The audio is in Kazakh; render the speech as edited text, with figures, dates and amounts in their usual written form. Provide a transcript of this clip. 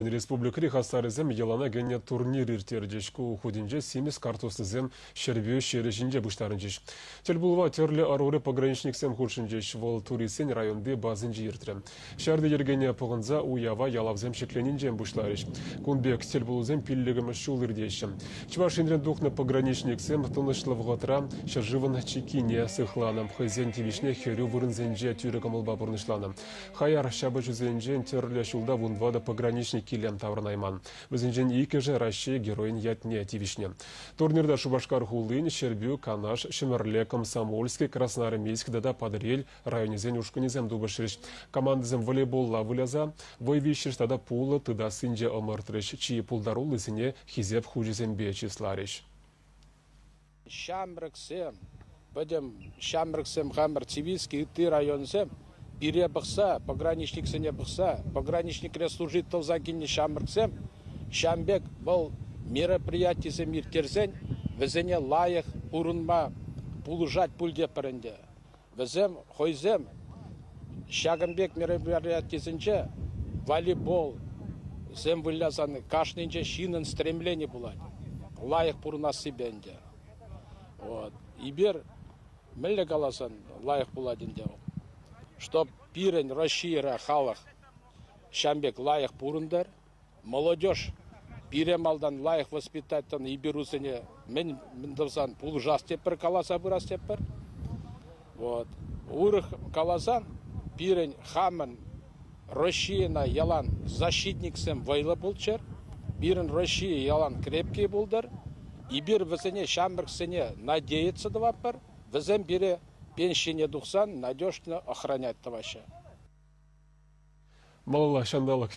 Республика хастарызем елана гене турнир иртердешку худинже семис картосызем шербе шережинже буштарынжеш. Телбулва терле аруры пограничниксем худшинжеш вол турисен районде базынжы иртрем. Шарды ергене погынза уява ялавзем шекленинжем бушларыш. Кунбек телбулузем пиллегім шул ирдешем. Чвашинрен духны пограничниксем тынышлывғатра шыржывын чекине сыхланым. Хызен тивишне херю вырынзенже тюрекамылба бурнышланым. Хаяр шабы жүзенжен терле шулда вунвада пограничник килем таврнайман. Бізінжен екіжі Россия героин ятне тивишне. Турнирда Шубашкар хулын, Шербю, Канаш, Шемерле, Комсомольский, Красноармейск, дада Падрель, районезен ушканезем дубашрыш. Командызем волейболла выляза, войвищеш тада пулы тыда сынже омыртырыш, чьи пулдару лысыне хизеп хужезем бечисларыш. Шамрыксем, будем Шамрыксем хамр цивильский ты районзем, бире бықса, пограничник сене бықса, пограничник служит толзагине Шамрыксем, Шамбек бұл мероприятие миртерзен, везене лайық урынма пулужать пульде паренде. Везем, хойзем, Шаганбек мероприятиесенче волейбол, зем вылязаны, кашненче шинын стремление булать, лайық пурна сибенде. Вот. Ибер мелле галасан лайық буладинде. Чтоб пирен Россия халық Шамбек лайық пурындар, молодежь пиремалдан лайық воспитаттан иберусыне мен давсан пул жас теппер каласа бұрас теппер. Вот. Урых каласан пирен хамын Россияна ялан защитниксем вайлы булчер, пирен Россия ялан крепкий булдар, ибер візіне Шамбексене надеется дваппер, візен бире пенсияне духсан надежно охранять таваша. Малала шандалық